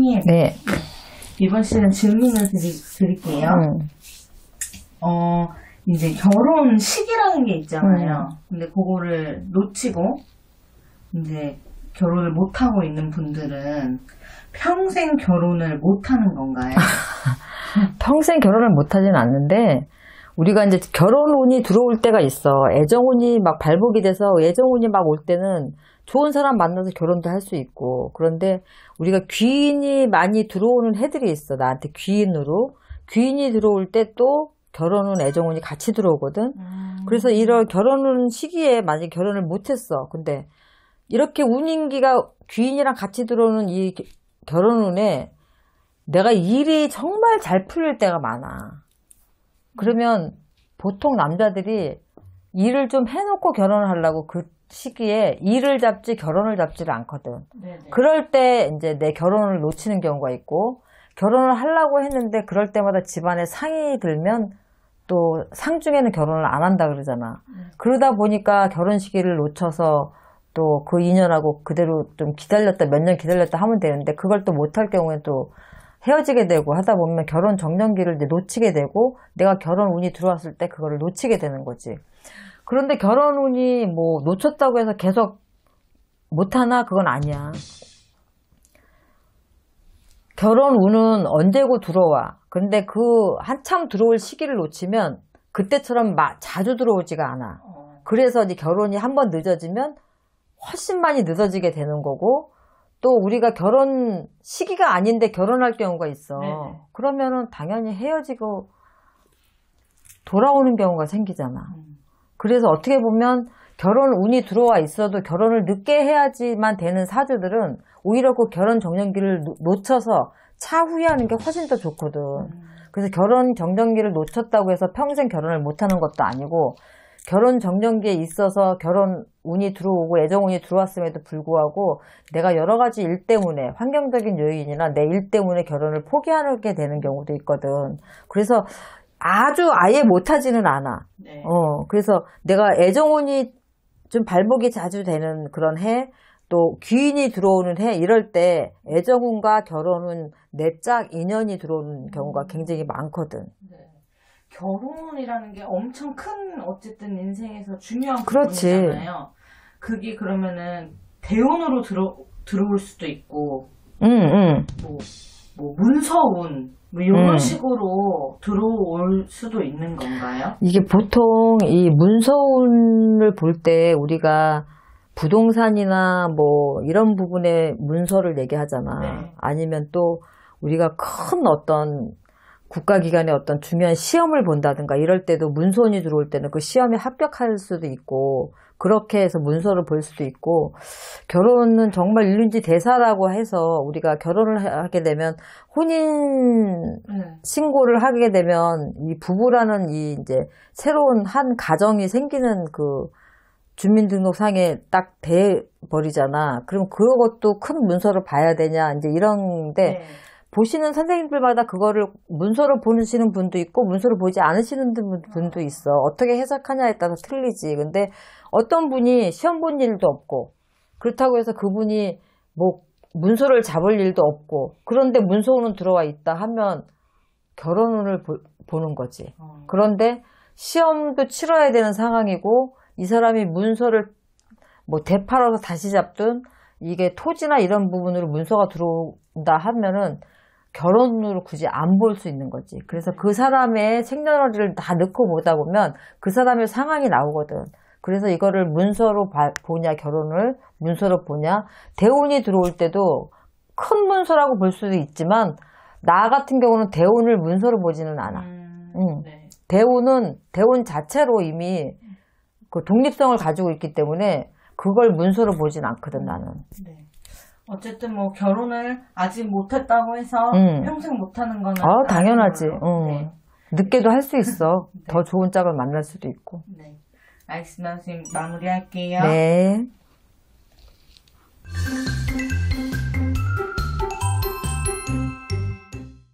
선생님. 네. 이번 시간 질문을 드릴게요. 이제 결혼 시기라는 게 있잖아요. 근데 그거를 놓치고 이제 결혼을 못하고 있는 분들은 평생 결혼을 못하는 건가요? 평생 결혼을 못하지는 않는데, 우리가 이제 결혼운이 들어올 때가 있어. 애정운이 막 발복이 돼서 애정운이 막 올 때는 좋은 사람 만나서 결혼도 할 수 있고, 그런데 우리가 귀인이 많이 들어오는 해들이 있어. 나한테 귀인으로. 귀인이 들어올 때 또 결혼운, 애정운이 같이 들어오거든. 그래서 이런 결혼운 시기에 만약에 결혼을 못했어. 근데 이렇게 운인기가 귀인이랑 같이 들어오는 이 결혼운에 내가 일이 정말 잘 풀릴 때가 많아. 그러면 보통 남자들이 일을 좀 해놓고 결혼을 하려고 그 시기에 일을 잡지 결혼을 잡지를 않거든. 네네. 그럴 때 이제 내 결혼을 놓치는 경우가 있고, 결혼을 하려고 했는데 그럴 때마다 집안에 상이 들면 또 상중에는 결혼을 안 한다 그러잖아. 그러다 보니까 결혼 시기를 놓쳐서 또 그 인연하고 그대로 좀 기다렸다, 몇 년 기다렸다 하면 되는데, 그걸 또 못할 경우에 또 헤어지게 되고 하다 보면 결혼 정년기를 이제 놓치게 되고, 내가 결혼 운이 들어왔을 때 그거를 놓치게 되는 거지. 그런데 결혼 운이 뭐 놓쳤다고 해서 계속 못하나? 그건 아니야. 결혼 운은 언제고 들어와. 근데 그 한참 들어올 시기를 놓치면 그때처럼 자주 들어오지가 않아. 그래서 이제 결혼이 한번 늦어지면 훨씬 많이 늦어지게 되는 거고, 또 우리가 결혼 시기가 아닌데 결혼할 경우가 있어. 네네. 그러면은 당연히 헤어지고 돌아오는 경우가 생기잖아. 그래서 어떻게 보면 결혼 운이 들어와 있어도 결혼을 늦게 해야지만 되는 사주들은 오히려 그 결혼 정년기를 놓쳐서 차후에 하는 게 훨씬 더 좋거든. 그래서 결혼 정년기를 놓쳤다고 해서 평생 결혼을 못하는 것도 아니고, 결혼 정년기에 있어서 결혼 운이 들어오고 애정운이 들어왔음에도 불구하고 내가 여러 가지 일 때문에, 환경적인 요인이나 내 일 때문에 결혼을 포기하게 되는 경우도 있거든. 그래서 아예 못하지는 않아. 네. 그래서 내가 애정운이 좀 발목이 자주 되는 그런 해, 또 귀인이 들어오는 해, 이럴 때 애정운과 결혼운 내짝 인연이 들어오는 경우가 굉장히 많거든. 네. 결혼이라는 게 엄청 큰, 어쨌든 인생에서 중요한 그렇지. 부분이잖아요. 그게 그러면은 대운으로 들어올 수도 있고, 뭐 문서운 뭐 이런 식으로 들어올 수도 있는 건가요? 이게 보통 이 문서운을 볼 때 우리가 부동산이나 뭐 이런 부분에 문서를 얘기하잖아. 네. 아니면 또 우리가 큰 어떤 국가기관의 어떤 중요한 시험을 본다든가 이럴 때도 문서운이 들어올 때는 그 시험에 합격할 수도 있고, 그렇게 해서 문서를 볼 수도 있고, 결혼은 정말 일륜지대사라고 해서 우리가 결혼을 하게 되면 혼인 신고를 하게 되면 이 부부라는 이 이제 새로운 한 가정이 생기는 그 주민등록상에 딱 돼 버리잖아. 그럼 그것도 큰 문서를 봐야 되냐 이제 이런데, 네. 보시는 선생님들마다 그거를 문서로 보시는 분도 있고 문서로 보지 않으시는 분도 있어. 어떻게 해석하냐에 따라서 틀리지. 근데 어떤 분이 시험 본 일도 없고, 그렇다고 해서 그분이 뭐 문서를 잡을 일도 없고, 그런데 문서운은 들어와 있다 하면 결혼운을 보는 거지. 그런데 시험도 치러야 되는 상황이고, 이 사람이 문서를 뭐 되팔아서 다시 잡든, 이게 토지나 이런 부분으로 문서가 들어온다 하면은 결혼으로 굳이 안 볼 수 있는 거지. 그래서 그 사람의 생년월일을 다 넣고 보다 보면 그 사람의 상황이 나오거든. 그래서 이거를 문서로 보냐, 결혼을 문서로 보냐. 대운이 들어올 때도 큰 문서라고 볼 수도 있지만, 나 같은 경우는 대운을 문서로 보지는 않아. 네. 대운 자체로 이미 그 독립성을 가지고 있기 때문에 그걸 문서로 보진 않거든, 나는. 네. 어쨌든 뭐 결혼을 아직 못했다고 해서 평생 못하는 건 당연하지. 네. 늦게도 할 수 있어. 네. 더 좋은 짝을 만날 수도 있고. 네. 알겠습니다. 선생님, 마무리할게요. 네.